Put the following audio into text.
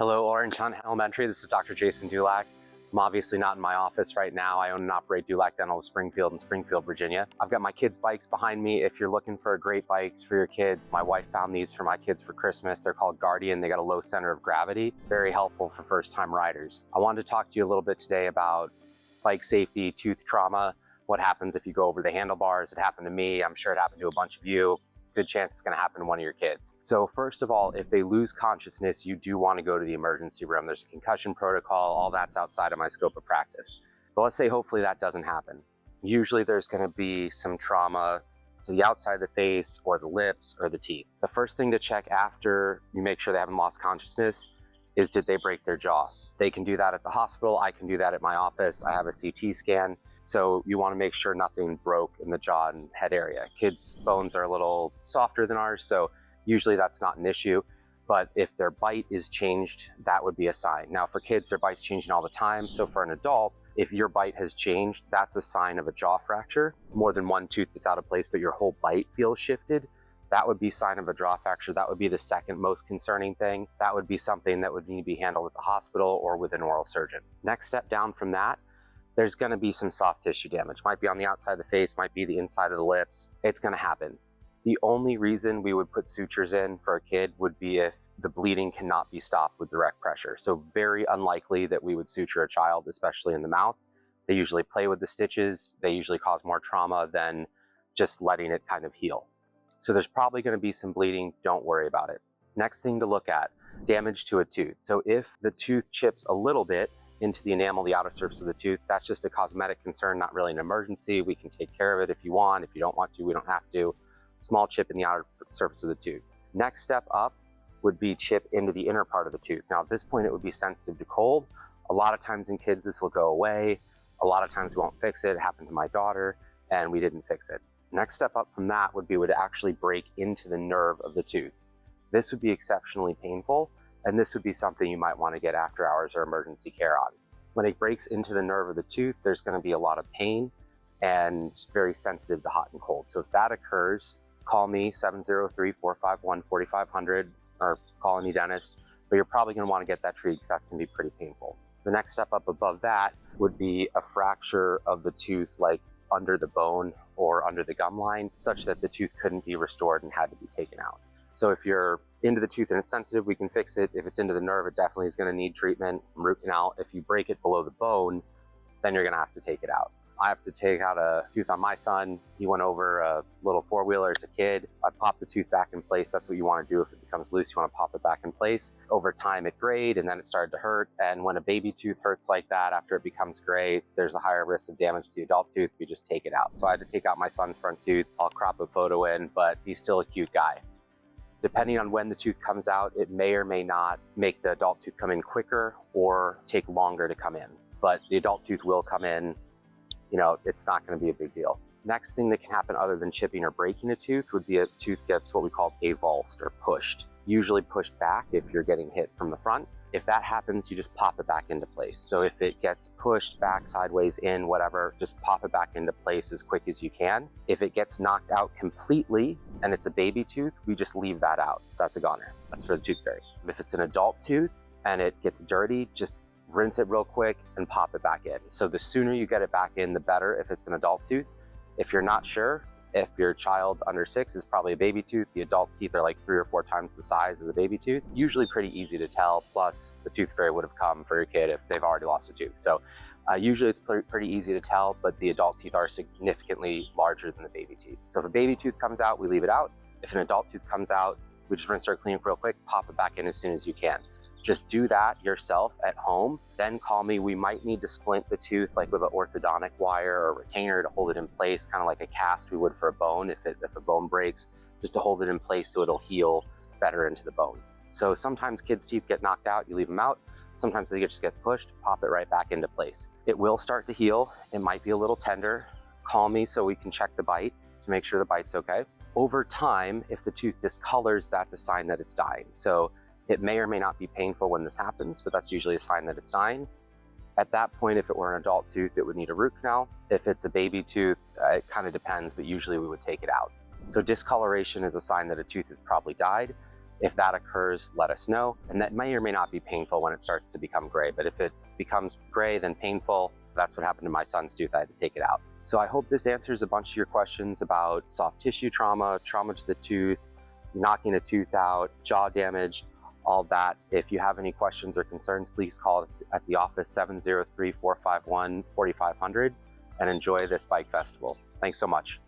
Hello, Orange Hunt Elementary. This is Dr. Jason Dulac. I'm obviously not in my office right now. I own and operate Dulac Dental of Springfield in Springfield, Virginia. I've got my kids' bikes behind me. If you're looking for great bikes for your kids, my wife found these for my kids for Christmas. They're called Guardian. They got a low center of gravity. Very helpful for first-time riders. I wanted to talk to you a little bit today about bike safety, tooth trauma, what happens if you go over the handlebars. It happened to me. I'm sure it happened to a bunch of you. Good chance it's going to happen to one of your kids. So first of all, if they lose consciousness, you do want to go to the emergency room. There's a concussion protocol. All that's outside of my scope of practice. But let's say hopefully that doesn't happen. Usually there's going to be some trauma to the outside of the face or the lips or the teeth. The first thing to check after you make sure they haven't lost consciousness is, did they break their jaw? They can do that at the hospital. I can do that at my office. I have a CT scan. So you want to make sure nothing broke in the jaw and head area. Kids' bones are a little softer than ours, so usually that's not an issue. But if their bite is changed, that would be a sign. Now for kids, their bite's changing all the time. So for an adult, if your bite has changed, that's a sign of a jaw fracture. More than one tooth that's out of place, but your whole bite feels shifted. That would be a sign of a jaw fracture. That would be the second most concerning thing. That would be something that would need to be handled at the hospital or with an oral surgeon. Next step down from that, there's going to be some soft tissue damage. Might be on the outside of the face, might be the inside of the lips. It's going to happen. The only reason we would put sutures in for a kid would be if the bleeding cannot be stopped with direct pressure. So very unlikely that we would suture a child, especially in the mouth. They usually play with the stitches. They usually cause more trauma than just letting it kind of heal. So there's probably going to be some bleeding. Don't worry about it. Next thing to look at, damage to a tooth. So if the tooth chips a little bit into the enamel, the outer surface of the tooth, that's just a cosmetic concern, not really an emergency. We can take care of it if you want. If you don't want to, we don't have to. Small chip in the outer surface of the tooth. Next step up would be chip into the inner part of the tooth. Now at this point, it would be sensitive to cold. A lot of times in kids, this will go away. A lot of times we won't fix it. It happened to my daughter and we didn't fix it. Next step up from that would actually break into the nerve of the tooth. This would be exceptionally painful. And this would be something you might want to get after hours or emergency care on. When it breaks into the nerve of the tooth, there's going to be a lot of pain and very sensitive to hot and cold. So if that occurs, call me 703-451-4500 or call any dentist, but you're probably going to want to get that treated because that's going to be pretty painful. The next step up above that would be a fracture of the tooth, like under the bone or under the gum line, such that the tooth couldn't be restored and had to be taken out. So if you're into the tooth and it's sensitive, we can fix it. If it's into the nerve, it definitely is going to need treatment, root canal. If you break it below the bone, then you're going to have to take it out. I have to take out a tooth on my son. He went over a little four-wheeler as a kid. I popped the tooth back in place. That's what you want to do if it becomes loose. You want to pop it back in place. Over time, it grayed and then it started to hurt. And when a baby tooth hurts like that, after it becomes gray, there's a higher risk of damage to the adult tooth. We just take it out. So I had to take out my son's front tooth. I'll crop a photo in, but he's still a cute guy. Depending on when the tooth comes out, it may or may not make the adult tooth come in quicker or take longer to come in. But the adult tooth will come in, it's not going to be a big deal. Next thing that can happen other than chipping or breaking a tooth would be a tooth gets what we call avulsed or pushed. Usually pushed back if you're getting hit from the front. If that happens, you just pop it back into place. So if it gets pushed back, sideways, in, whatever, just pop it back into place as quick as you can. If it gets knocked out completely and it's a baby tooth, we just leave that out. That's a goner. That's for the tooth fairy. If it's an adult tooth and it gets dirty, just rinse it real quick and pop it back in. So the sooner you get it back in, the better if it's an adult tooth. If you're not sure, if your child's under 6, is probably a baby tooth. The adult teeth are like 3 or 4 times the size as a baby tooth. Usually pretty easy to tell. Plus the tooth fairy would have come for your kid if they've already lost a tooth. So usually it's pretty easy to tell, but the adult teeth are significantly larger than the baby teeth. So if a baby tooth comes out, we leave it out. If an adult tooth comes out, we just rinse our cleaning real quick, pop it back in as soon as you can. Just do that yourself at home, then call me. We might need to splint the tooth like with an orthodontic wire or retainer to hold it in place, kind of like a cast we would for a bone if a bone breaks, just to hold it in place so it'll heal better into the bone. So sometimes kids' teeth get knocked out, you leave them out. Sometimes they just get pushed, pop it right back into place. It will start to heal. It might be a little tender. Call me so we can check the bite to make sure the bite's okay. Over time, if the tooth discolors, that's a sign that it's dying. So it may or may not be painful when this happens, but that's usually a sign that it's dying. At that point, if it were an adult tooth, it would need a root canal. If it's a baby tooth, it kind of depends, but usually we would take it out. So discoloration is a sign that a tooth has probably died. If that occurs, let us know. And that may or may not be painful when it starts to become gray, but if it becomes gray, then painful, that's what happened to my son's tooth. I had to take it out. So I hope this answers a bunch of your questions about soft tissue trauma, trauma to the tooth, knocking a tooth out, jaw damage, all that. If you have any questions or concerns, please call us at the office 703-451-4500 and enjoy this bike festival. Thanks so much.